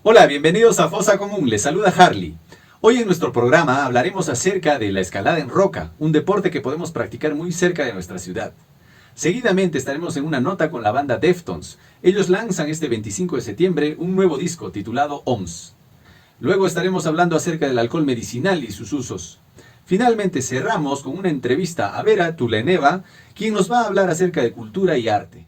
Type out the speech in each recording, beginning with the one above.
Hola, bienvenidos a Fosa Común, les saluda Harley. Hoy en nuestro programa hablaremos acerca de la escalada en roca, un deporte que podemos practicar muy cerca de nuestra ciudad. Seguidamente estaremos en una nota con la banda Deftones. Ellos lanzan este 25 de septiembre un nuevo disco titulado OMS. Luego estaremos hablando acerca del alcohol medicinal y sus usos. Finalmente cerramos con una entrevista a Vera Tuleneva, quien nos va a hablar acerca de cultura y arte.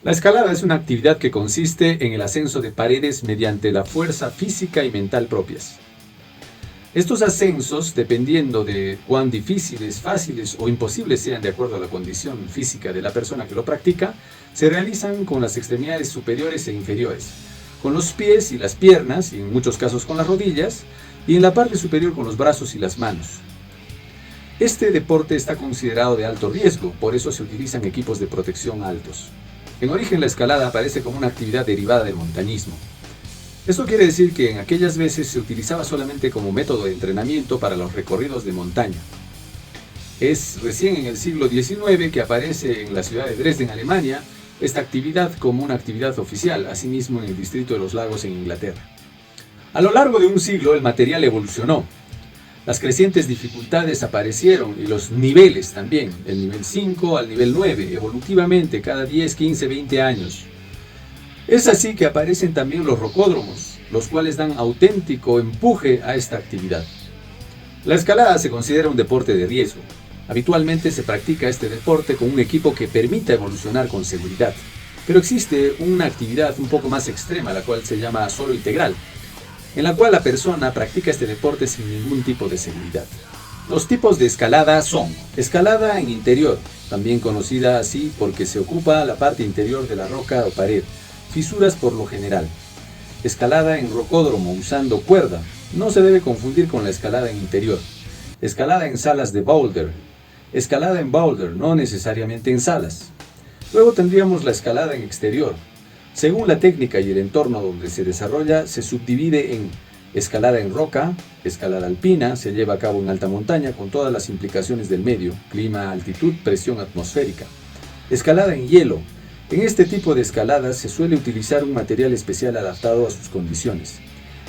La escalada es una actividad que consiste en el ascenso de paredes mediante la fuerza física y mental propias. Estos ascensos, dependiendo de cuán difíciles, fáciles o imposibles sean de acuerdo a la condición física de la persona que lo practica, se realizan con las extremidades superiores e inferiores, con los pies y las piernas, y en muchos casos con las rodillas, y en la parte superior con los brazos y las manos. Este deporte está considerado de alto riesgo, por eso se utilizan equipos de protección altos. En origen, la escalada aparece como una actividad derivada del montañismo. Esto quiere decir que en aquellas veces se utilizaba solamente como método de entrenamiento para los recorridos de montaña. Es recién en el siglo XIX que aparece en la ciudad de Dresden, Alemania, esta actividad como una actividad oficial, asimismo en el distrito de los Lagos en Inglaterra. A lo largo de un siglo el material evolucionó. Las crecientes dificultades aparecieron y los niveles también, del nivel 5 al nivel 9, evolutivamente cada 10, 15, 20 años. Es así que aparecen también los rocódromos, los cuales dan auténtico empuje a esta actividad. La escalada se considera un deporte de riesgo. Habitualmente se practica este deporte con un equipo que permita evolucionar con seguridad. Pero existe una actividad un poco más extrema, la cual se llama solo integral, en la cual la persona practica este deporte sin ningún tipo de seguridad. Los tipos de escalada son: escalada en interior, también conocida así porque se ocupa la parte interior de la roca o pared, fisuras por lo general. Escalada en rocódromo usando cuerda, no se debe confundir con la escalada en interior. Escalada en salas de boulder, escalada en boulder, no necesariamente en salas. Luego tendríamos la escalada en exterior. Según la técnica y el entorno donde se desarrolla, se subdivide en escalada en roca, escalada alpina, se lleva a cabo en alta montaña con todas las implicaciones del medio, clima, altitud, presión atmosférica. Escalada en hielo. En este tipo de escaladas se suele utilizar un material especial adaptado a sus condiciones.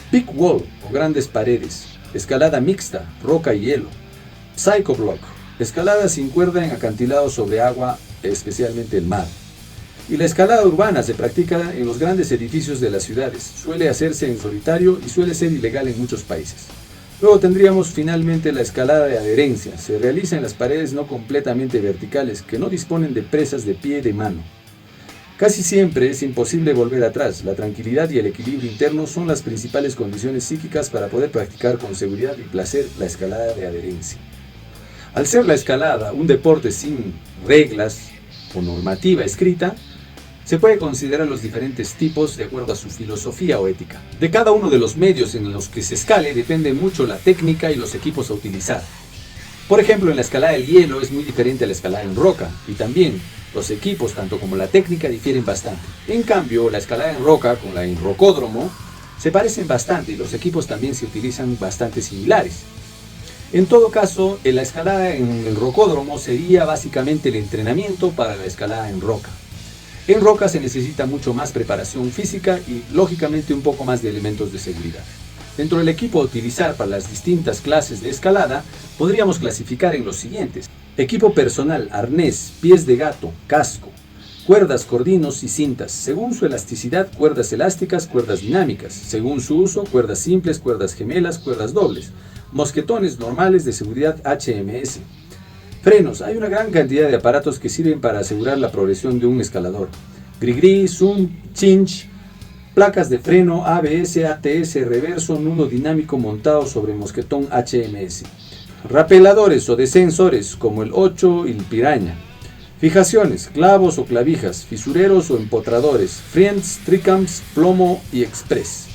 Peak wall o grandes paredes. Escalada mixta, roca y hielo. Psychoblock. Escalada sin cuerda en acantilados sobre agua, especialmente el mar. Y la escalada urbana se practica en los grandes edificios de las ciudades, suele hacerse en solitario y suele ser ilegal en muchos países. Luego tendríamos finalmente la escalada de adherencia, se realiza en las paredes no completamente verticales que no disponen de presas de pie de mano. Casi siempre es imposible volver atrás, la tranquilidad y el equilibrio interno son las principales condiciones psíquicas para poder practicar con seguridad y placer la escalada de adherencia. Al ser la escalada un deporte sin reglas o normativa escrita, se puede considerar los diferentes tipos de acuerdo a su filosofía o ética. De cada uno de los medios en los que se escale depende mucho la técnica y los equipos a utilizar. Por ejemplo, en la escalada del hielo es muy diferente a la escalada en roca, y también los equipos, tanto como la técnica, difieren bastante. En cambio, la escalada en roca con la en rocódromo se parecen bastante y los equipos también se utilizan bastante similares. En todo caso, la escalada en el rocódromo sería básicamente el entrenamiento para la escalada en roca. En roca se necesita mucho más preparación física y, lógicamente, un poco más de elementos de seguridad. Dentro del equipo a utilizar para las distintas clases de escalada, podríamos clasificar en los siguientes: equipo personal, arnés, pies de gato, casco, cuerdas, cordinos y cintas. Según su elasticidad, cuerdas elásticas, cuerdas dinámicas. Según su uso, cuerdas simples, cuerdas gemelas, cuerdas dobles. Mosquetones normales de seguridad HMS. Frenos. Hay una gran cantidad de aparatos que sirven para asegurar la progresión de un escalador. Grigri, zoom, cinch, placas de freno, ABS, ATS, reverso, nudo dinámico montado sobre mosquetón HMS. Rapeladores o descensores como el 8 y el piraña. Fijaciones, clavos o clavijas, fisureros o empotradores, friends, tricams, plomo y express.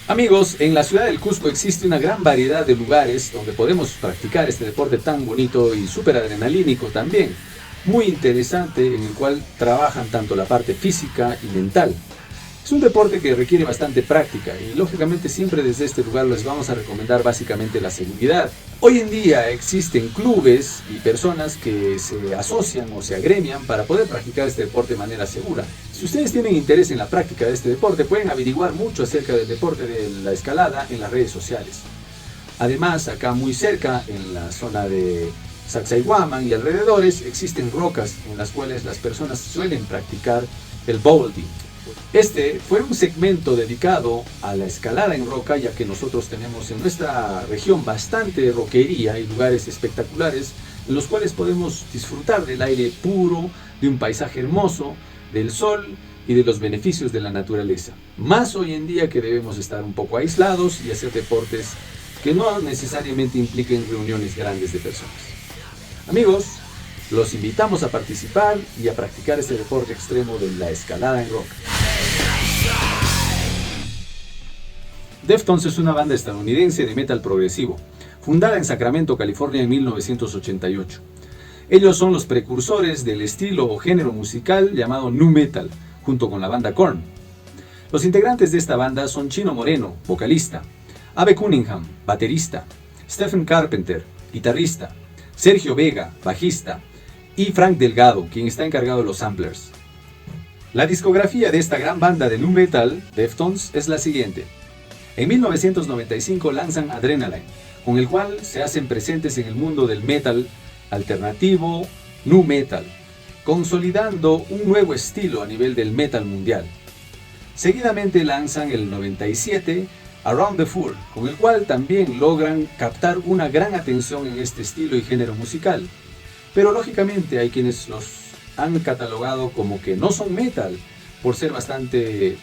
Amigos, en la ciudad del Cusco existe una gran variedad de lugares donde podemos practicar este deporte tan bonito y súper adrenalínico también, muy interesante, en el cual trabajan tanto la parte física y mental. Es un deporte que requiere bastante práctica y lógicamente siempre desde este lugar les vamos a recomendar básicamente la seguridad. Hoy en día existen clubes y personas que se asocian o se agremian para poder practicar este deporte de manera segura. Si ustedes tienen interés en la práctica de este deporte, pueden averiguar mucho acerca del deporte de la escalada en las redes sociales. Además, acá muy cerca, en la zona de Sacsayhuaman y alrededores, existen rocas en las cuales las personas suelen practicar el bouldering. Este fue un segmento dedicado a la escalada en roca, ya que nosotros tenemos en nuestra región bastante roquería y lugares espectaculares en los cuales podemos disfrutar del aire puro, de un paisaje hermoso, del sol y de los beneficios de la naturaleza. Más hoy en día que debemos estar un poco aislados y hacer deportes que no necesariamente impliquen reuniones grandes de personas. Amigos, los invitamos a participar y a practicar este deporte extremo de la escalada en roca. Deftones es una banda estadounidense de metal progresivo, fundada en Sacramento, California en 1988. Ellos son los precursores del estilo o género musical llamado nu metal, junto con la banda Korn. Los integrantes de esta banda son Chino Moreno, vocalista, Abe Cunningham, baterista, Stephen Carpenter, guitarrista, Sergio Vega, bajista, y Frank Delgado, quien está encargado de los samplers. La discografía de esta gran banda de nu metal, Deftones, es la siguiente. En 1995 lanzan Adrenaline, con el cual se hacen presentes en el mundo del metal alternativo, nu metal, consolidando un nuevo estilo a nivel del metal mundial. Seguidamente lanzan el 97 Around the Fur, con el cual también logran captar una gran atención en este estilo y género musical. Pero lógicamente hay quienes los han catalogado como que no son metal, por ser bastante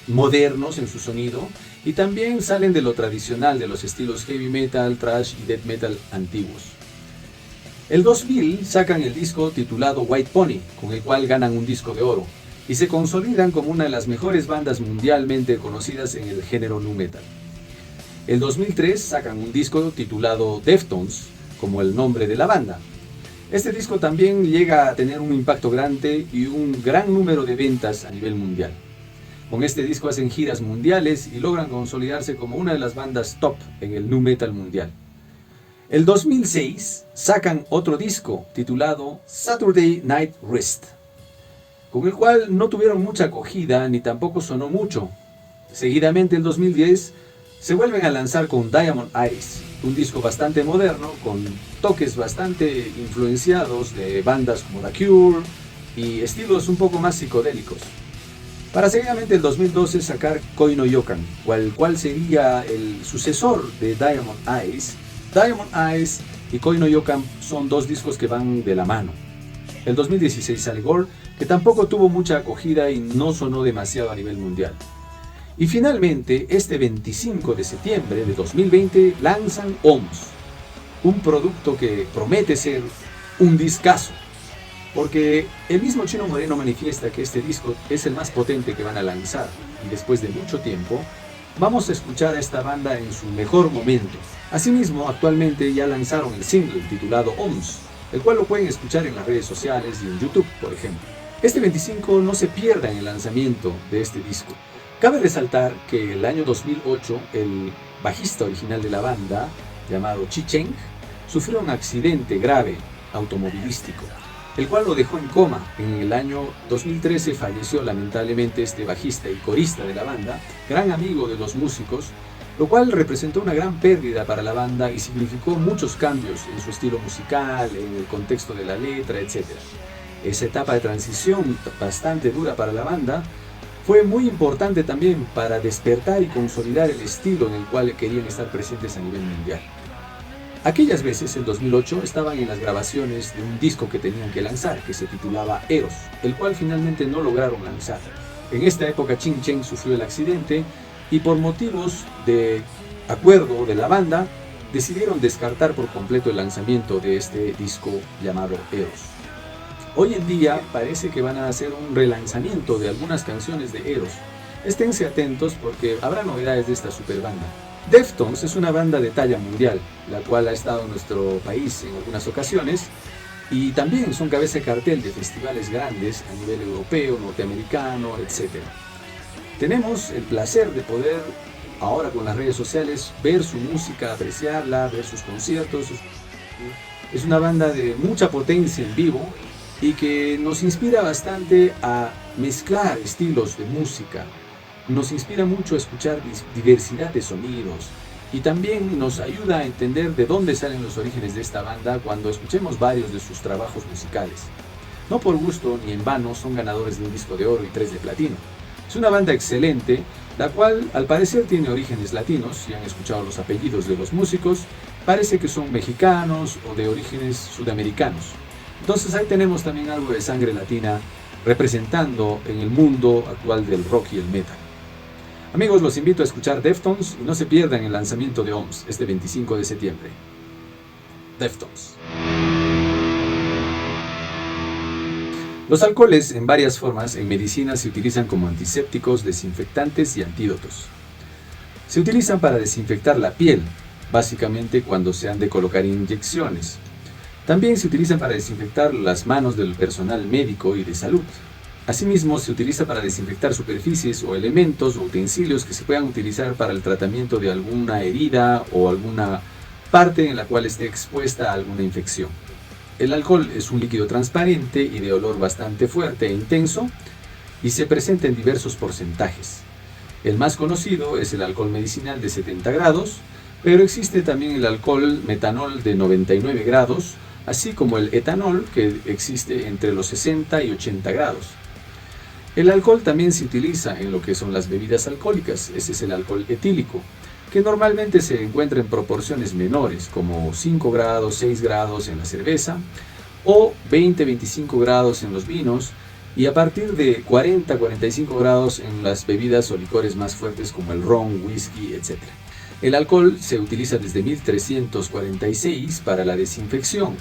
modernos en su sonido, y también salen de lo tradicional de los estilos heavy metal, thrash y death metal antiguos. El 2000 sacan el disco titulado White Pony, con el cual ganan un disco de oro, y se consolidan como una de las mejores bandas mundialmente conocidas en el género nu metal. El 2003 sacan un disco titulado Deftones, como el nombre de la banda. Este disco también llega a tener un impacto grande y un gran número de ventas a nivel mundial. Con este disco hacen giras mundiales y logran consolidarse como una de las bandas top en el nu metal mundial. El 2006 sacan otro disco titulado Saturday Night Rest, con el cual no tuvieron mucha acogida ni tampoco sonó mucho. Seguidamente el 2010 se vuelven a lanzar con Diamond Eyes, un disco bastante moderno con toques bastante influenciados de bandas como The Cure y estilos un poco más psicodélicos. Para seguidamente el 2012 sacar Koi no Yokan, cual sería el sucesor de Diamond Eyes. Diamond Eyes y Koi no Yokan son dos discos que van de la mano. El 2016 sale Gore, que tampoco tuvo mucha acogida y no sonó demasiado a nivel mundial. Y finalmente, este 25 de septiembre de 2020 lanzan OMS, un producto que promete ser un discazo, porque el mismo Chino Moreno manifiesta que este disco es el más potente que van a lanzar, y después de mucho tiempo, vamos a escuchar a esta banda en su mejor momento. Asimismo, actualmente ya lanzaron el single titulado OMS, el cual lo pueden escuchar en las redes sociales y en YouTube, por ejemplo. Este 25 no se pierda en el lanzamiento de este disco. Cabe resaltar que el año 2008 el bajista original de la banda, llamado Chi Cheng, sufrió un accidente grave automovilístico, el cual lo dejó en coma. En el año 2013 falleció lamentablemente este bajista y corista de la banda, gran amigo de los músicos, lo cual representó una gran pérdida para la banda y significó muchos cambios en su estilo musical, en el contexto de la letra, etc. Esa etapa de transición bastante dura para la banda fue muy importante también para despertar y consolidar el estilo en el cual querían estar presentes a nivel mundial. Aquellas veces, en 2008, estaban en las grabaciones de un disco que tenían que lanzar, que se titulaba Eros, el cual finalmente no lograron lanzar. En esta época Chi Cheng sufrió el accidente y por motivos de acuerdo de la banda, decidieron descartar por completo el lanzamiento de este disco llamado Eros. Hoy en día parece que van a hacer un relanzamiento de algunas canciones de Eros. Esténse atentos porque habrá novedades de esta super banda. Deftones es una banda de talla mundial, la cual ha estado en nuestro país en algunas ocasiones y también son cabeza de cartel de festivales grandes a nivel europeo, norteamericano, etc. Tenemos el placer de poder, ahora con las redes sociales, ver su música, apreciarla, ver sus conciertos. Es una banda de mucha potencia en vivo y que nos inspira bastante a mezclar estilos de música. Nos inspira mucho a escuchar diversidad de sonidos y también nos ayuda a entender de dónde salen los orígenes de esta banda cuando escuchemos varios de sus trabajos musicales. No por gusto ni en vano son ganadores de un disco de oro y 3 de platino. Es una banda excelente, la cual al parecer tiene orígenes latinos. Si han escuchado los apellidos de los músicos, parece que son mexicanos o de orígenes sudamericanos. Entonces ahí tenemos también algo de sangre latina representando en el mundo actual del rock y el metal. Amigos, los invito a escuchar Deftones y no se pierdan el lanzamiento de OMS este 25 de septiembre. Deftones. Los alcoholes en varias formas en medicina se utilizan como antisépticos, desinfectantes y antídotos. Se utilizan para desinfectar la piel, básicamente cuando se han de colocar inyecciones. También se utilizan para desinfectar las manos del personal médico y de salud. Asimismo, se utiliza para desinfectar superficies o elementos o utensilios que se puedan utilizar para el tratamiento de alguna herida o alguna parte en la cual esté expuesta a alguna infección. El alcohol es un líquido transparente y de olor bastante fuerte e intenso y se presenta en diversos porcentajes. El más conocido es el alcohol medicinal de 70 grados, pero existe también el alcohol metanol de 99 grados, así como el etanol que existe entre los 60 y 80 grados. El alcohol también se utiliza en lo que son las bebidas alcohólicas. Ese es el alcohol etílico, que normalmente se encuentra en proporciones menores, como 5 grados, 6 grados en la cerveza, o 20-25 grados en los vinos, y a partir de 40-45 grados en las bebidas o licores más fuertes como el ron, whisky, etc. El alcohol se utiliza desde 1346 para la desinfección.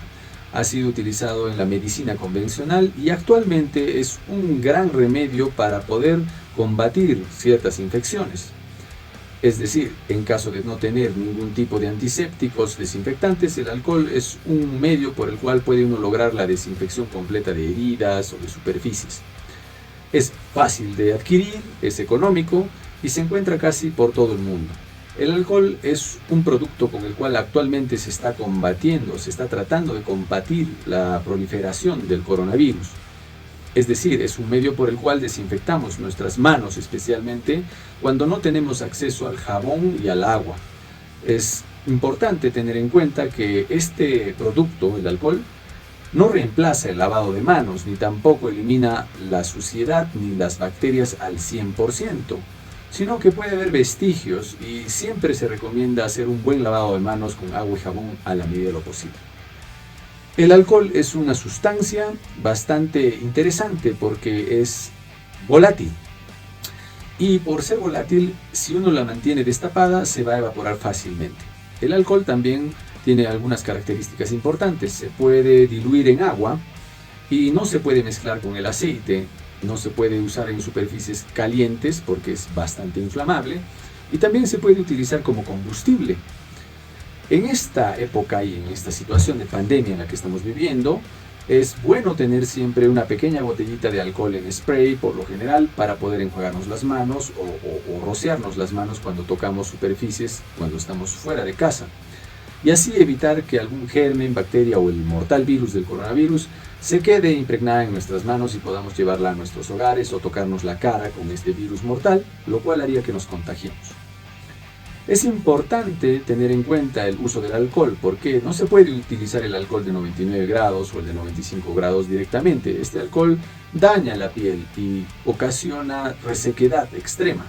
Ha sido utilizado en la medicina convencional y actualmente es un gran remedio para poder combatir ciertas infecciones. Es decir, en caso de no tener ningún tipo de antisépticos, desinfectantes, el alcohol es un medio por el cual puede uno lograr la desinfección completa de heridas o de superficies. Es fácil de adquirir, es económico y se encuentra casi por todo el mundo. El alcohol es un producto con el cual actualmente se está combatiendo, se está tratando de combatir la proliferación del coronavirus. Es decir, es un medio por el cual desinfectamos nuestras manos, especialmente cuando no tenemos acceso al jabón y al agua. Es importante tener en cuenta que este producto, el alcohol, no reemplaza el lavado de manos, ni tampoco elimina la suciedad ni las bacterias al 100%. Sino que puede haber vestigios y siempre se recomienda hacer un buen lavado de manos con agua y jabón a la medida de lo posible. El alcohol es una sustancia bastante interesante porque es volátil. Y por ser volátil, si uno la mantiene destapada, se va a evaporar fácilmente. El alcohol también tiene algunas características importantes. Se puede diluir en agua y no se puede mezclar con el aceite. No se puede usar en superficies calientes porque es bastante inflamable y también se puede utilizar como combustible. En esta época y en esta situación de pandemia en la que estamos viviendo, es bueno tener siempre una pequeña botellita de alcohol en spray, por lo general, para poder enjuagarnos las manos o rociarnos las manos cuando tocamos superficies, cuando estamos fuera de casa. Y así evitar que algún germen, bacteria o el mortal virus del coronavirus se quede impregnada en nuestras manos y podamos llevarla a nuestros hogares o tocarnos la cara con este virus mortal, lo cual haría que nos contagiemos. Es importante tener en cuenta el uso del alcohol porque no se puede utilizar el alcohol de 99 grados o el de 95 grados directamente. Este alcohol daña la piel y ocasiona resequedad extrema.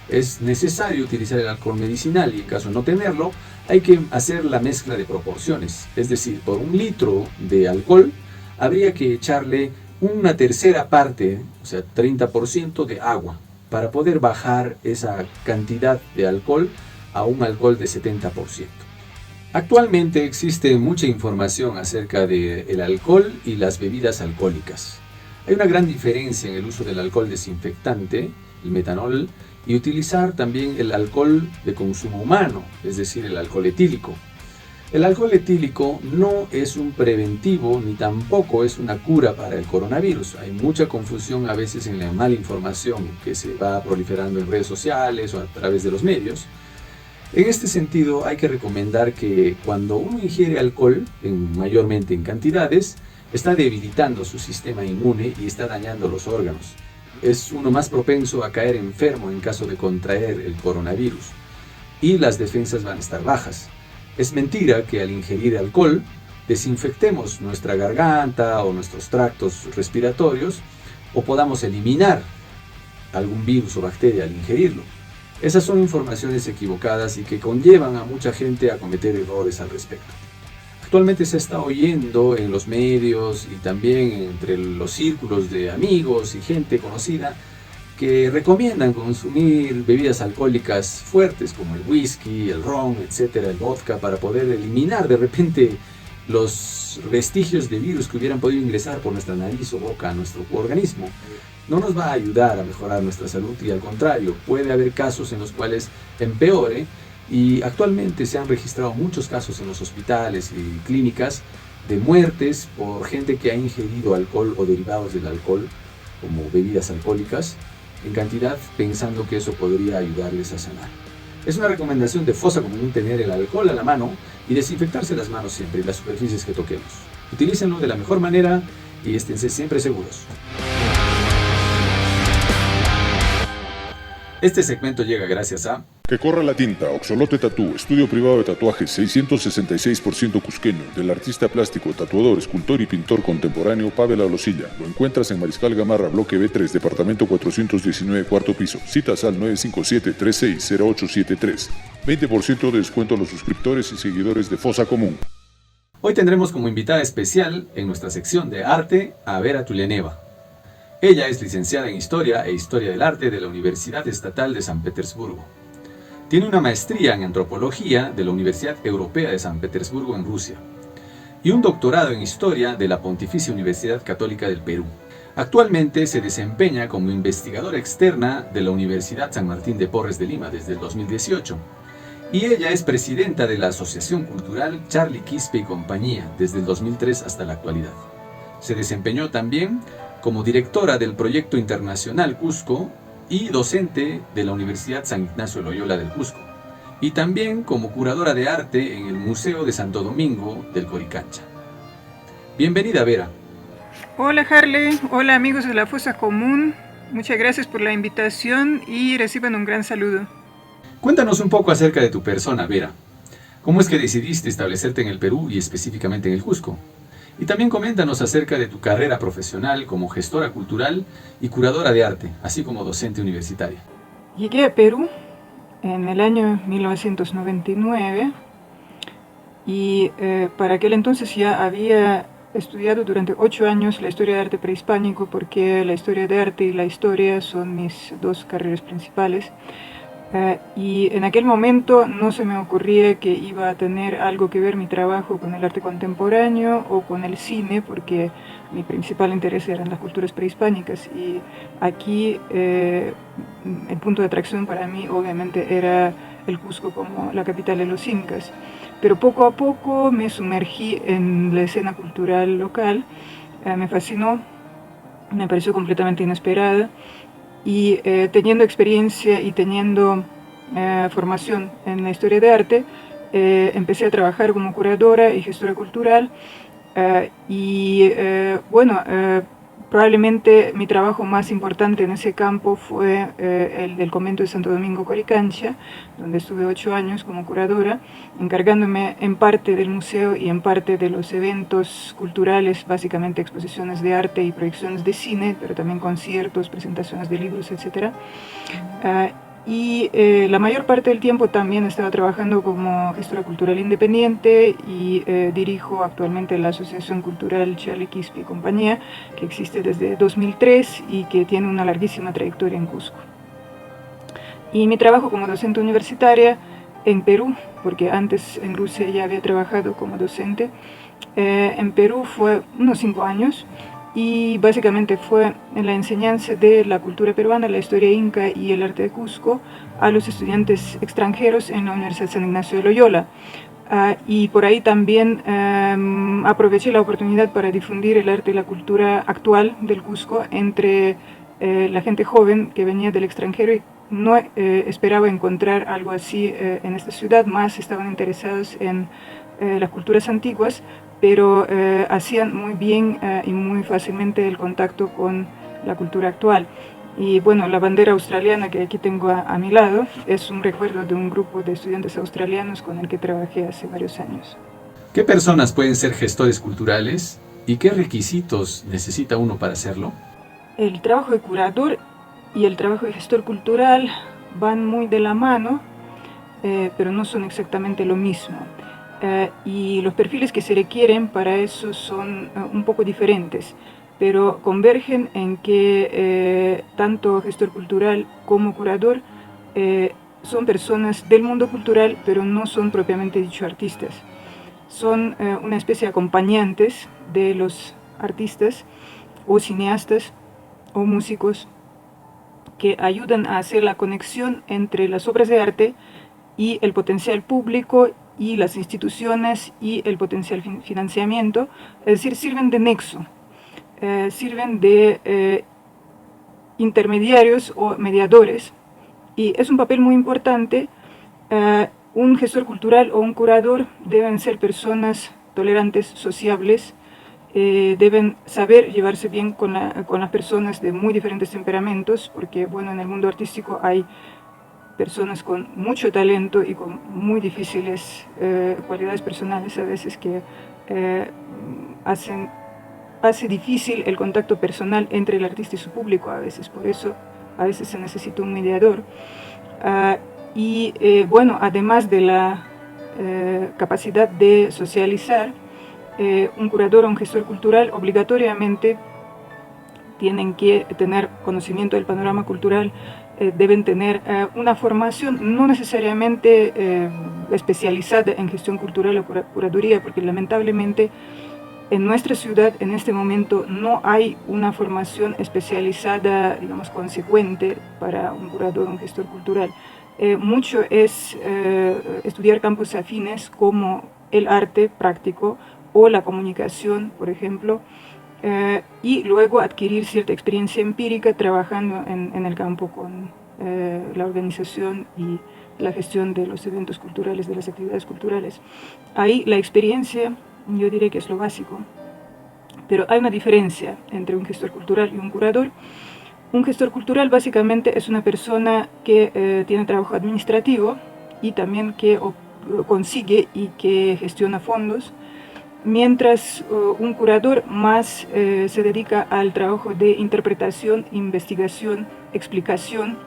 Es necesario utilizar el alcohol medicinal y en caso de no tenerlo, hay que hacer la mezcla de proporciones. Es decir, por 1 litro de alcohol habría que echarle una tercera parte, o sea, 30% de agua, para poder bajar esa cantidad de alcohol a un alcohol de 70%. Actualmente existe mucha información acerca del alcohol y las bebidas alcohólicas. Hay una gran diferencia en el uso del alcohol desinfectante, el metanol, y utilizar también el alcohol de consumo humano, es decir, el alcohol etílico. El alcohol etílico no es un preventivo ni tampoco es una cura para el coronavirus. Hay mucha confusión a veces en la mala información que se va proliferando en redes sociales o a través de los medios. En este sentido, hay que recomendar que cuando uno ingiere alcohol, mayormente en cantidades, está debilitando su sistema inmune y está dañando los órganos. Es uno más propenso a caer enfermo en caso de contraer el coronavirus y las defensas van a estar bajas. Es mentira que al ingerir alcohol desinfectemos nuestra garganta o nuestros tractos respiratorios o podamos eliminar algún virus o bacteria al ingerirlo. Esas son informaciones equivocadas y que conllevan a mucha gente a cometer errores al respecto. Actualmente se está oyendo en los medios y también entre los círculos de amigos y gente conocida que recomiendan consumir bebidas alcohólicas fuertes como el whisky, el ron, etcétera, el vodka, para poder eliminar de repente los vestigios de virus que hubieran podido ingresar por nuestra nariz o boca a nuestro organismo. No nos va a ayudar a mejorar nuestra salud y al contrario, puede haber casos en los cuales empeore y actualmente se han registrado muchos casos en los hospitales y clínicas de muertes por gente que ha ingerido alcohol o derivados del alcohol como bebidas alcohólicas en cantidad pensando que eso podría ayudarles a sanar. Es una recomendación de fosa común tener el alcohol a la mano y desinfectarse las manos siempre y las superficies que toquemos. Utilícenlo de la mejor manera y esténse siempre seguros. Este segmento llega gracias a Que corra la tinta, Oxolote Tatú, estudio privado de tatuajes 666% cusqueño, del artista plástico, tatuador, escultor y pintor contemporáneo Pavel Alosilla. Lo encuentras en Mariscal Gamarra, bloque B3, departamento 419, cuarto piso. Citas al 957-360873. 20% de descuento a los suscriptores y seguidores de Fosa Común. Hoy tendremos como invitada especial en nuestra sección de arte a Vera Tuleneva. Ella es licenciada en Historia e Historia del Arte de la Universidad Estatal de San Petersburgo. Tiene una maestría en Antropología de la Universidad Europea de San Petersburgo en Rusia y un doctorado en Historia de la Pontificia Universidad Católica del Perú. Actualmente se desempeña como investigadora externa de la Universidad San Martín de Porres de Lima desde el 2018 y ella es presidenta de la Asociación Cultural Charlie Quispe y Compañía desde el 2003 hasta la actualidad. Se desempeñó también como directora del Proyecto Internacional Cusco y docente de la Universidad San Ignacio Loyola del Cusco, y también como curadora de arte en el Museo de Santo Domingo del Coricancha. Bienvenida, Vera. Hola Harley, hola amigos de la Fosa Común, muchas gracias por la invitación y reciban un gran saludo. Cuéntanos un poco acerca de tu persona, Vera. ¿Cómo es que decidiste establecerte en el Perú y específicamente en el Cusco? Y también coméntanos acerca de tu carrera profesional como gestora cultural y curadora de arte, así como docente universitaria. Llegué a Perú en el año 1999 y para aquel entonces ya había estudiado durante 8 años la historia de arte prehispánico porque la historia de arte y la historia son mis dos carreras principales. Y en aquel momento no se me ocurría que iba a tener algo que ver mi trabajo con el arte contemporáneo o con el cine, porque mi principal interés eran las culturas prehispánicas y aquí el punto de atracción para mí obviamente era el Cusco como la capital de los incas. Pero poco a poco me sumergí en la escena cultural local, me fascinó, me pareció completamente inesperada. Y teniendo experiencia y teniendo formación en la historia de arte, empecé a trabajar como curadora y gestora cultural probablemente mi trabajo más importante en ese campo fue el del convento de Santo Domingo Coricancha, donde estuve 8 años como curadora, encargándome en parte del museo y en parte de los eventos culturales, básicamente exposiciones de arte y proyecciones de cine, pero también conciertos, presentaciones de libros, etc. La mayor parte del tiempo también estaba trabajando como gestora cultural independiente y dirijo actualmente la Asociación Cultural Charlie Quispe y Compañía, que existe desde 2003 y que tiene una larguísima trayectoria en Cusco. Y mi trabajo como docente universitaria en Perú, porque antes en Rusia ya había trabajado como docente, en Perú fue unos 5 años. Y básicamente fue en la enseñanza de la cultura peruana, la historia inca y el arte de Cusco a los estudiantes extranjeros en la Universidad San Ignacio de Loyola. Y por ahí también aproveché la oportunidad para difundir el arte y la cultura actual del Cusco entre la gente joven que venía del extranjero y no esperaba encontrar algo así en esta ciudad, más estaban interesados en las culturas antiguas, pero hacían muy bien y muy fácilmente el contacto con la cultura actual. Y bueno, la bandera australiana que aquí tengo a mi lado es un recuerdo de un grupo de estudiantes australianos con el que trabajé hace varios años. ¿Qué personas pueden ser gestores culturales y qué requisitos necesita uno para hacerlo? El trabajo de curador y el trabajo de gestor cultural van muy de la mano, pero no son exactamente lo mismo. Y los perfiles que se requieren para eso son un poco diferentes, pero convergen en que tanto gestor cultural como curador son personas del mundo cultural, pero no son propiamente dicho artistas. Son una especie de acompañantes de los artistas o cineastas o músicos que ayudan a hacer la conexión entre las obras de arte y el potencial público y las instituciones y el potencial financiamiento, es decir, sirven de nexo. Sirven de intermediarios o mediadores, y es un papel muy importante. Un gestor cultural o un curador deben ser personas tolerantes, sociables, deben saber llevarse bien con las personas de muy diferentes temperamentos, porque bueno, en el mundo artístico hay personas con mucho talento y con muy difíciles cualidades personales a veces que hace difícil el contacto personal entre el artista y su público a veces, por eso a veces se necesita un mediador. Bueno, además de la capacidad de socializar, un curador o un gestor cultural obligatoriamente tienen que tener conocimiento del panorama cultural, deben tener una formación no necesariamente especializada en gestión cultural o curaduría, porque lamentablemente en nuestra ciudad en este momento no hay una formación especializada, digamos, consecuente para un curador o un gestor cultural. Mucho es estudiar campos afines como el arte práctico o la comunicación, por ejemplo, y luego adquirir cierta experiencia empírica trabajando en el campo con la organización y la gestión de los eventos culturales, de las actividades culturales. Ahí la experiencia, yo diría que es lo básico, pero hay una diferencia entre un gestor cultural y un curador. Un gestor cultural básicamente es una persona que tiene trabajo administrativo y también que consigue y que gestiona fondos, mientras un curador más se dedica al trabajo de interpretación, investigación, explicación,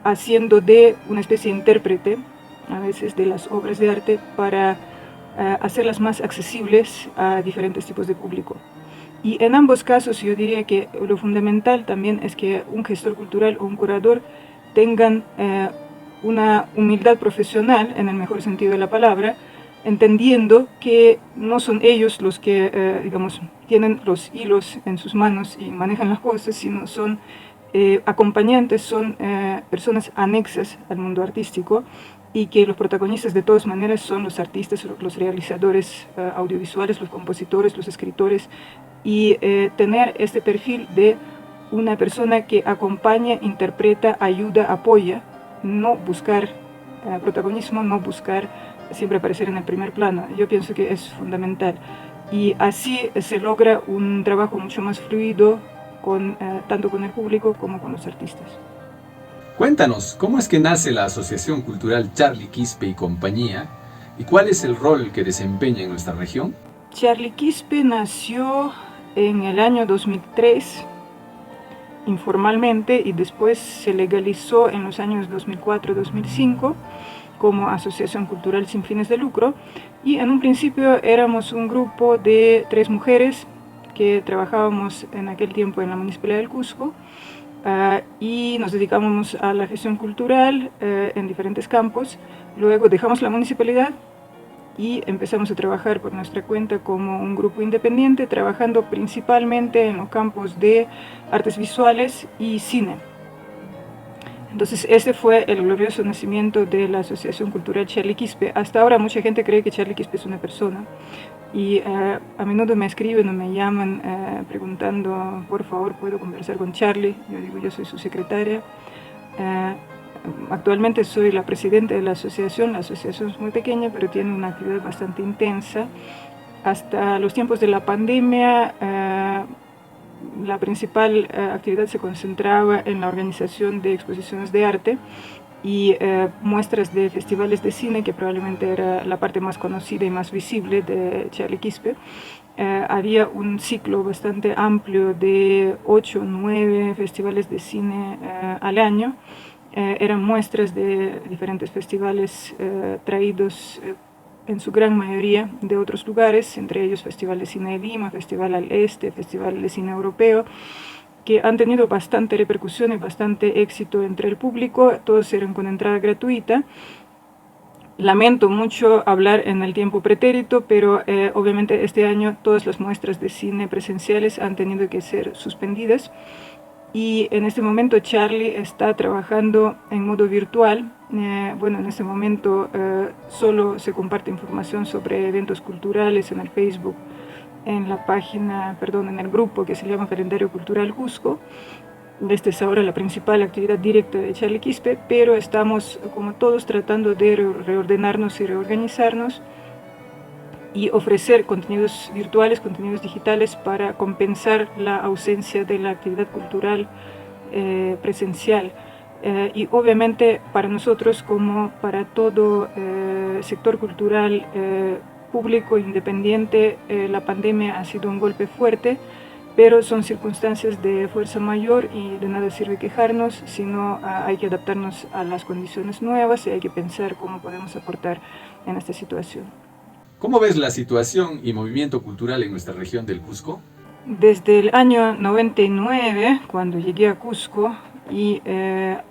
haciendo de una especie de intérprete a veces de las obras de arte para hacerlas más accesibles a diferentes tipos de público. Y en ambos casos yo diría que lo fundamental también es que un gestor cultural o un curador tengan una humildad profesional, en el mejor sentido de la palabra, entendiendo que no son ellos los que, digamos, tienen los hilos en sus manos y manejan las cosas, sino son acompañantes, son personas anexas al mundo artístico, y que los protagonistas de todas maneras son los artistas, los realizadores audiovisuales, los compositores, los escritores, y tener este perfil de una persona que acompaña, interpreta, ayuda, apoya, no buscar protagonismo, no buscar siempre aparecer en el primer plano. Yo pienso que es fundamental, y así se logra un trabajo mucho más fluido tanto con el público como con los artistas. Cuéntanos, ¿cómo es que nace la Asociación Cultural Charlie Quispe y Compañía? ¿Y cuál es el rol que desempeña en nuestra región? Charlie Quispe nació en el año 2003, informalmente, y después se legalizó en los años 2004-2005 como Asociación Cultural sin fines de lucro. Y en un principio éramos un grupo de 3 mujeres que trabajábamos en aquel tiempo en la Municipalidad del Cusco, y nos dedicábamos a la gestión cultural en diferentes campos. Luego dejamos la municipalidad y empezamos a trabajar por nuestra cuenta como un grupo independiente, trabajando principalmente en los campos de artes visuales y cine. Entonces ese fue el glorioso nacimiento de la Asociación Cultural Charlie Quispe. Hasta ahora mucha gente cree que Charlie Quispe es una persona y a menudo me escriben o me llaman preguntando, por favor, ¿puedo conversar con Charlie? Yo digo, yo soy su secretaria. Actualmente soy la presidenta de la asociación es muy pequeña pero tiene una actividad bastante intensa. Hasta los tiempos de la pandemia la principal actividad se concentraba en la organización de exposiciones de arte y muestras de festivales de cine, que probablemente era la parte más conocida y más visible de Charlie Quispe. Había un ciclo bastante amplio de 8 o 9 festivales de cine al año. Eran muestras de diferentes festivales traídos en su gran mayoría de otros lugares, entre ellos Festival de Cine de Lima, Festival al Este, Festival de Cine Europeo, que han tenido bastante repercusión y bastante éxito entre el público. Todos eran con entrada gratuita. Lamento mucho hablar en el tiempo pretérito, pero obviamente este año todas las muestras de cine presenciales han tenido que ser suspendidas. Y en este momento Charlie está trabajando en modo virtual. Bueno, en este momento solo se comparte información sobre eventos culturales en el Facebook, en la página, perdón, en el grupo que se llama Calendario Cultural Cusco. Esta es ahora la principal actividad directa de Charlie Quispe, pero estamos, como todos, tratando de reordenarnos y reorganizarnos y ofrecer contenidos virtuales, contenidos digitales para compensar la ausencia de la actividad cultural presencial. Y obviamente para nosotros, como para todo sector cultural público independiente, la pandemia ha sido un golpe fuerte, pero son circunstancias de fuerza mayor y de nada sirve quejarnos, sino hay que adaptarnos a las condiciones nuevas y hay que pensar cómo podemos aportar en esta situación. ¿Cómo ves la situación y movimiento cultural en nuestra región del Cusco? Desde el año 99, cuando llegué a Cusco, y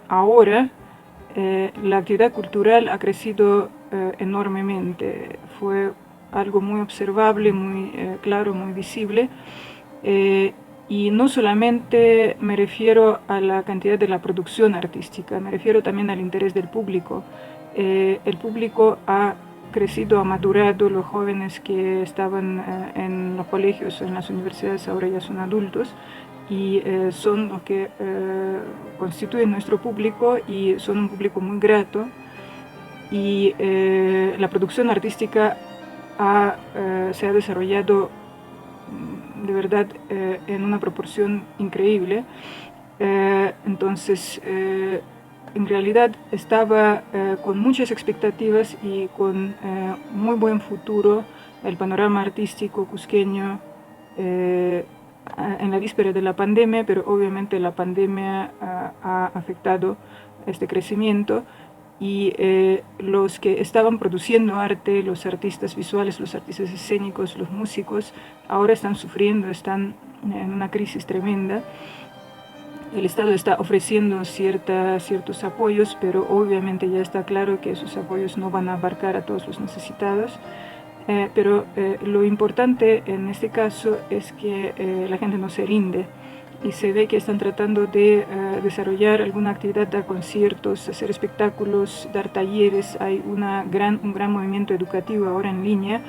ahora la actividad cultural ha crecido enormemente. Fue algo muy observable, muy claro, muy visible. Y no solamente me refiero a la cantidad de la producción artística, me refiero también al interés del público. El público ha crecido, ha madurado. Los jóvenes que estaban en los colegios, en las universidades, ahora ya son adultos y son los que constituyen nuestro público y son un público muy grato. Y la producción artística se ha desarrollado de verdad en una proporción increíble. Entonces en realidad estaba con muchas expectativas y con muy buen futuro el panorama artístico cusqueño en la víspera de la pandemia, pero obviamente la pandemia ha afectado este crecimiento y los que estaban produciendo arte, los artistas visuales, los artistas escénicos, los músicos, ahora están sufriendo, están en una crisis tremenda. El Estado está ofreciendo ciertos apoyos, pero obviamente ya está claro que esos apoyos no van a abarcar a todos los necesitados. Pero lo importante en este caso es que la gente no se rinde y se ve que están tratando de desarrollar alguna actividad, dar conciertos, hacer espectáculos, dar talleres. Hay un gran movimiento educativo ahora en línea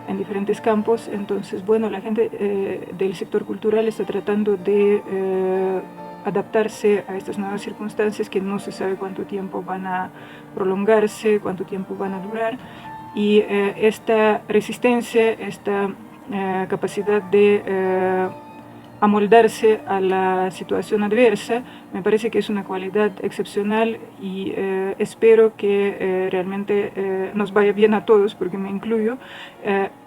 en diferentes campos. Entonces, bueno, la gente del sector cultural está tratando de adaptarse a estas nuevas circunstancias que no se sabe cuánto tiempo van a prolongarse, cuánto tiempo van a durar. Y esta resistencia, esta capacidad de amoldarse a la situación adversa, me parece que es una cualidad excepcional y espero que realmente nos vaya bien a todos, porque me incluyo,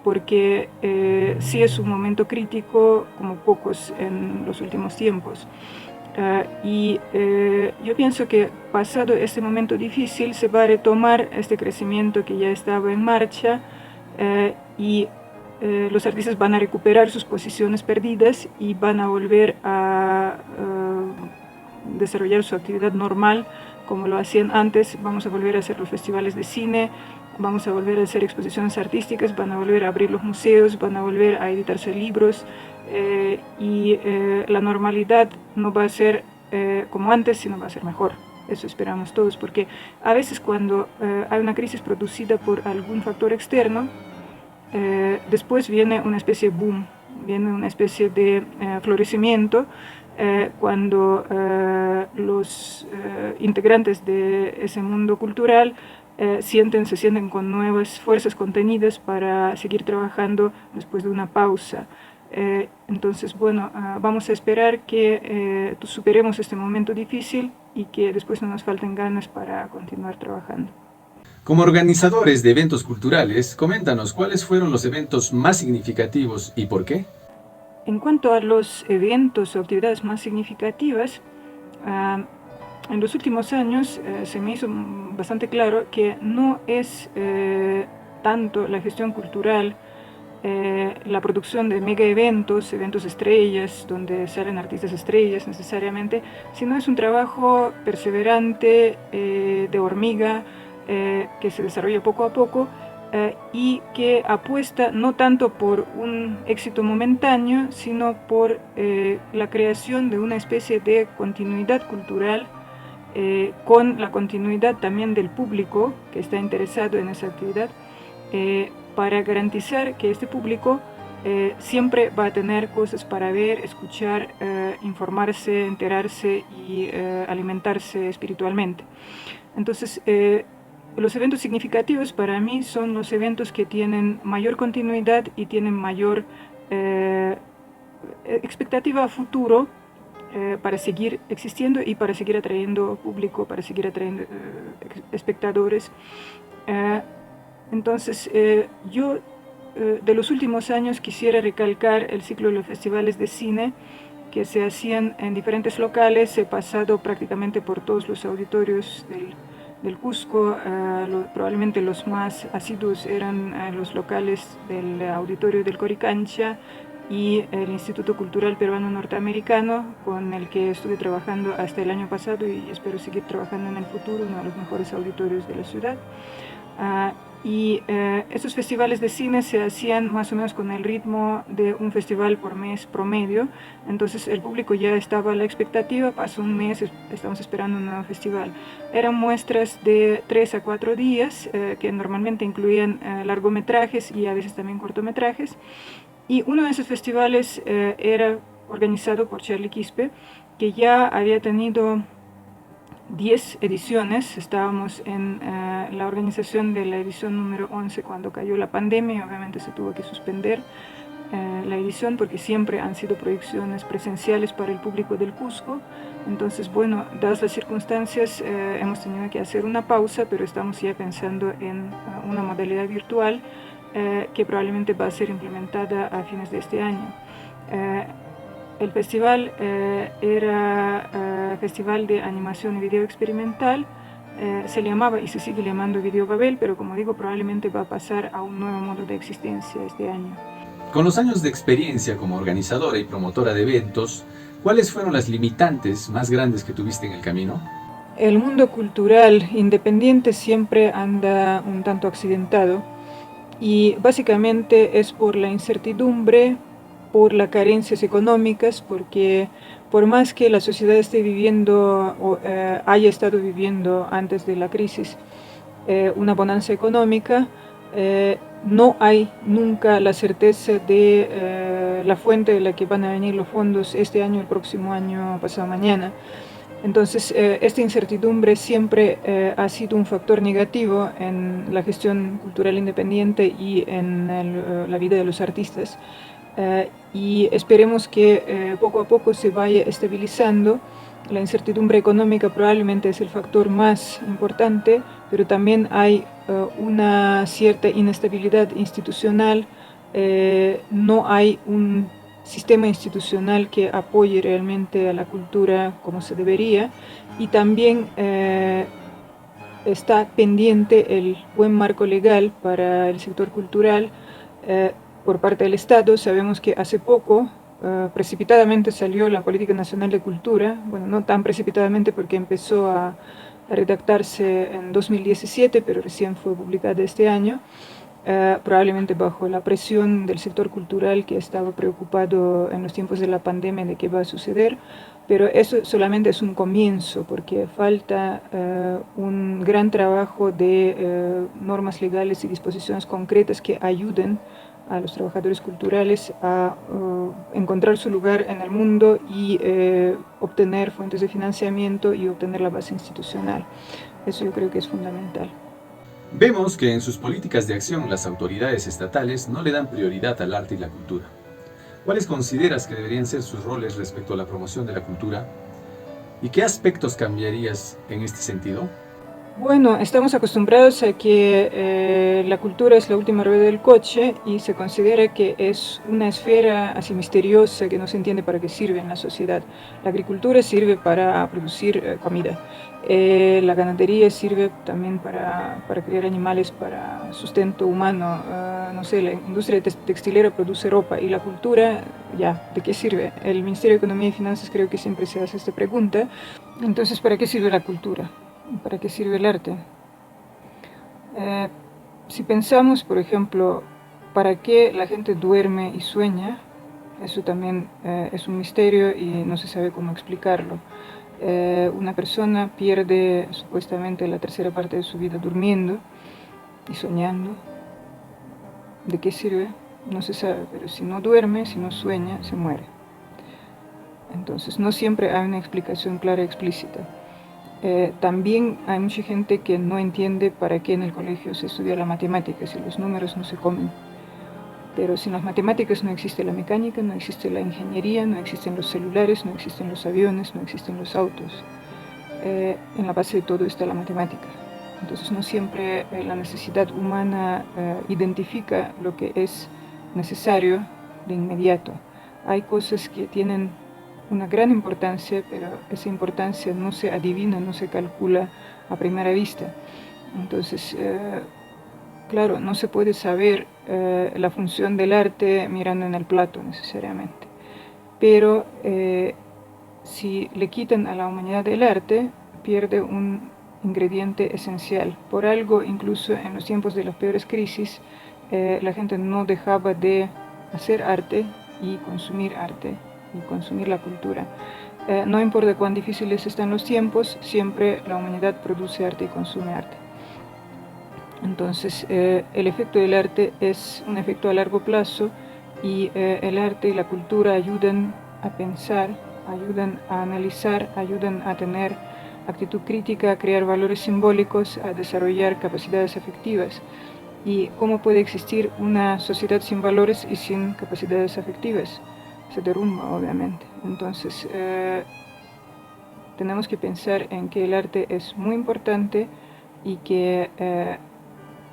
porque sí es un momento crítico como pocos en los últimos tiempos. Y yo pienso que pasado este momento difícil se va a retomar este crecimiento que ya estaba en marcha y los artistas van a recuperar sus posiciones perdidas y van a volver a desarrollar su actividad normal como lo hacían antes. Vamos a volver a hacer los festivales de cine, vamos a volver a hacer exposiciones artísticas, van a volver a abrir los museos, van a volver a editarse libros y la normalidad no va a ser como antes, sino va a ser mejor. Eso esperamos todos, porque a veces cuando hay una crisis producida por algún factor externo, después viene una especie de boom, viene una especie de florecimiento cuando los integrantes de ese mundo cultural se sienten con nuevas fuerzas contenidas para seguir trabajando después de una pausa. Entonces, bueno, vamos a esperar que superemos este momento difícil y que después no nos falten ganas para continuar trabajando. Como organizadores de eventos culturales, coméntanos cuáles fueron los eventos más significativos y por qué. En cuanto a los eventos o actividades más significativas, en los últimos años se me hizo bastante claro que no es tanto la gestión cultural, la producción de mega eventos, eventos estrellas, donde salen artistas estrellas necesariamente, sino es un trabajo perseverante, de hormiga, que se desarrolla poco a poco y que apuesta no tanto por un éxito momentáneo, sino por la creación de una especie de continuidad cultural con la continuidad también del público que está interesado en esa actividad, para garantizar que este público siempre va a tener cosas para ver, escuchar, informarse, enterarse y alimentarse espiritualmente. Entonces, los eventos significativos para mí son los eventos que tienen mayor continuidad y tienen mayor expectativa a futuro para seguir existiendo y para seguir atrayendo público, para seguir atrayendo espectadores. Entonces, yo de los últimos años quisiera recalcar el ciclo de los festivales de cine que se hacían en diferentes locales. He pasado prácticamente por todos los auditorios del Cusco. Probablemente los más asiduos eran los locales del auditorio del Coricancha y el Instituto Cultural Peruano Norteamericano, con el que estuve trabajando hasta el año pasado y espero seguir trabajando en el futuro, uno de los mejores auditorios de la ciudad. Estos festivales de cine se hacían más o menos con el ritmo de un festival por mes promedio. Entonces el público ya estaba a la expectativa, pasó un mes, estamos esperando un nuevo festival. Eran muestras de 3 a 4 días que normalmente incluían largometrajes y a veces también cortometrajes. Y uno de esos festivales era organizado por Charlie Quispe, que ya había tenido 10 ediciones. Estábamos en la organización de la edición número 11 cuando cayó la pandemia y obviamente se tuvo que suspender la edición porque siempre han sido proyecciones presenciales para el público del Cusco. Entonces, bueno, dadas las circunstancias, hemos tenido que hacer una pausa, pero estamos ya pensando en una modalidad virtual que probablemente va a ser implementada a fines de este año. El festival era Festival de Animación y Video Experimental. Se le llamaba y se sigue llamando Video Babel, pero como digo, probablemente va a pasar a un nuevo modo de existencia este año. Con los años de experiencia como organizadora y promotora de eventos, ¿cuáles fueron las limitantes más grandes que tuviste en el camino? El mundo cultural independiente siempre anda un tanto accidentado y básicamente es por la incertidumbre, por las carencias económicas, porque por más que la sociedad esté viviendo o haya estado viviendo antes de la crisis una bonanza económica, no hay nunca la certeza de la fuente de la que van a venir los fondos este año, el próximo año, pasado mañana. Entonces, esta incertidumbre siempre ha sido un factor negativo en la gestión cultural independiente y en la vida de los artistas. Y esperemos que poco a poco se vaya estabilizando. La incertidumbre económica probablemente es el factor más importante, pero también hay una cierta inestabilidad institucional. No hay un sistema institucional que apoye realmente a la cultura como se debería, y también está pendiente el buen marco legal para el sector cultural por parte del Estado. Sabemos que hace poco precipitadamente salió la Política Nacional de Cultura, bueno, no tan precipitadamente porque empezó a redactarse en 2017, pero recién fue publicada este año, probablemente bajo la presión del sector cultural que estaba preocupado en los tiempos de la pandemia de qué va a suceder. Pero eso solamente es un comienzo, porque falta un gran trabajo de normas legales y disposiciones concretas que ayuden a los trabajadores culturales a encontrar su lugar en el mundo y obtener fuentes de financiamiento y obtener la base institucional. Eso yo creo que es fundamental. Vemos que en sus políticas de acción las autoridades estatales no le dan prioridad al arte y la cultura. ¿Cuáles consideras que deberían ser sus roles respecto a la promoción de la cultura? ¿Y qué aspectos cambiarías en este sentido? Bueno, estamos acostumbrados a que la cultura es la última rueda del coche y se considera que es una esfera así misteriosa que no se entiende para qué sirve en la sociedad. La agricultura sirve para producir comida. La ganadería sirve también para criar animales para sustento humano. No sé, la industria textilera produce ropa y la cultura, ya, ¿de qué sirve? El Ministerio de Economía y Finanzas creo que siempre se hace esta pregunta. Entonces, ¿para qué sirve la cultura? ¿Para qué sirve el arte? Eh, si pensamos, por ejemplo, ¿para qué la gente duerme y sueña? Eso también es un misterio y no se sabe cómo explicarlo. Una persona pierde supuestamente la tercera parte de su vida durmiendo y soñando. ¿De qué sirve? No se sabe, pero si no duerme, si no sueña, se muere. Entonces, no siempre hay una explicación clara y explícita. También hay mucha gente que no entiende para qué en el colegio se estudia la matemática, si los números no se comen. Pero sin las matemáticas no existe la mecánica, no existe la ingeniería, no existen los celulares, no existen los aviones, no existen los autos. En la base de todo está la matemática. Entonces no siempre la necesidad humana identifica lo que es necesario de inmediato. Hay cosas que tienen una gran importancia, pero esa importancia no se adivina, no se calcula a primera vista. Entonces, claro, no se puede saber la función del arte mirando en el plato necesariamente. Pero si le quitan a la humanidad el arte, pierde un ingrediente esencial. Por algo, incluso en los tiempos de las peores crisis, la gente no dejaba de hacer arte y consumir la cultura. No importa cuán difíciles están los tiempos, siempre la humanidad produce arte y consume arte. Entonces, el efecto del arte es un efecto a largo plazo y el arte y la cultura ayudan a pensar, ayudan a analizar, ayudan a tener actitud crítica, a crear valores simbólicos, a desarrollar capacidades afectivas. ¿Y cómo puede existir una sociedad sin valores y sin capacidades afectivas? Se derrumba, obviamente. Entonces, tenemos que pensar en que el arte es muy importante y que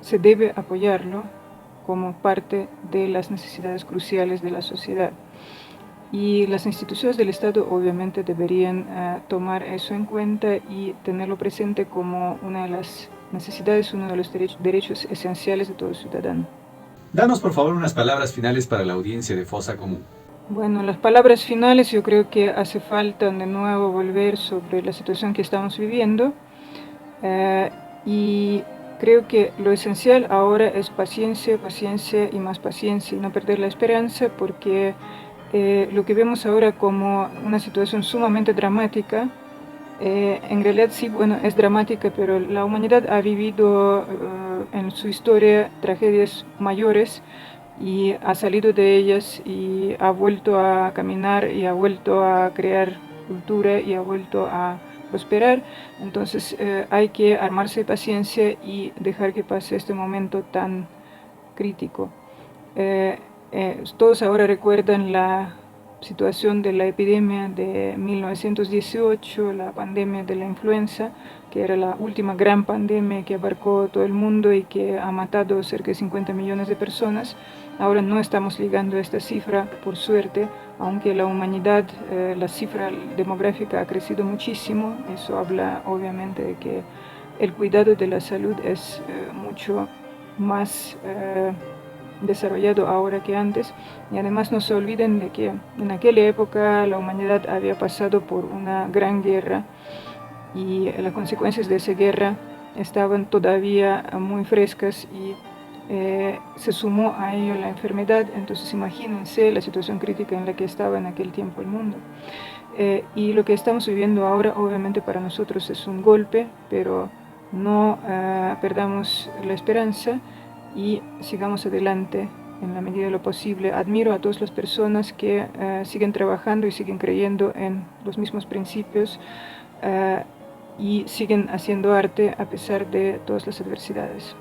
se debe apoyarlo como parte de las necesidades cruciales de la sociedad. Y las instituciones del Estado obviamente deberían tomar eso en cuenta y tenerlo presente como una de las necesidades, uno de los derechos esenciales de todo ciudadano. Danos por favor unas palabras finales para la audiencia de Fosa Común. Bueno, las palabras finales, yo creo que hace falta de nuevo volver sobre la situación que estamos viviendo y creo que lo esencial ahora es paciencia, paciencia y más paciencia y no perder la esperanza, porque lo que vemos ahora como una situación sumamente dramática, en realidad sí, bueno, es dramática, pero la humanidad ha vivido en su historia tragedias mayores y ha salido de ellas y ha vuelto a caminar y ha vuelto a crear cultura y ha vuelto a prosperar. Entonces hay que armarse de paciencia y dejar que pase este momento tan crítico. Todos ahora recuerdan la situación de la epidemia de 1918, la pandemia de la influenza, que era la última gran pandemia que abarcó todo el mundo y que ha matado cerca de 50 millones de personas. Ahora no estamos llegando a esta cifra, por suerte, aunque la humanidad, la cifra demográfica ha crecido muchísimo. Eso habla obviamente de que el cuidado de la salud es mucho más desarrollado ahora que antes, y además no se olviden de que en aquella época la humanidad había pasado por una gran guerra y las consecuencias de esa guerra estaban todavía muy frescas y se sumó a ello la enfermedad. Entonces imagínense la situación crítica en la que estaba en aquel tiempo el mundo. Y lo que estamos viviendo ahora obviamente para nosotros es un golpe, pero no perdamos la esperanza y sigamos adelante en la medida de lo posible. Admiro a todas las personas que siguen trabajando y siguen creyendo en los mismos principios y siguen haciendo arte a pesar de todas las adversidades.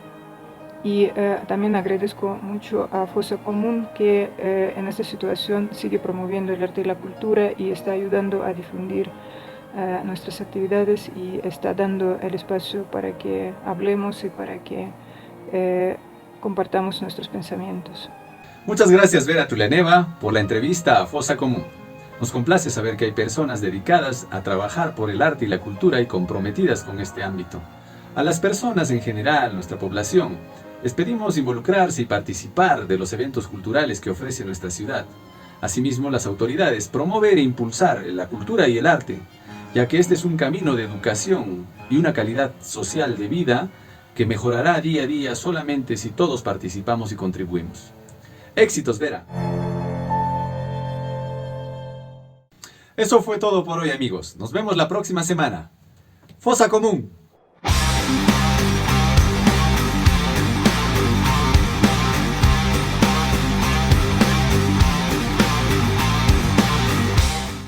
Y también agradezco mucho a Fosa Común que en esta situación sigue promoviendo el arte y la cultura y está ayudando a difundir nuestras actividades y está dando el espacio para que hablemos y para que compartamos nuestros pensamientos. Muchas gracias, Vera Tulianeva, por la entrevista a Fosa Común. Nos complace saber que hay personas dedicadas a trabajar por el arte y la cultura y comprometidas con este ámbito. A las personas en general, nuestra población, les pedimos involucrarse y participar de los eventos culturales que ofrece nuestra ciudad. Asimismo, las autoridades promover e impulsar la cultura y el arte, ya que este es un camino de educación y una calidad social de vida que mejorará día a día solamente si todos participamos y contribuimos. ¡Éxitos, Vera! Eso fue todo por hoy, amigos. Nos vemos la próxima semana. Fosa Común.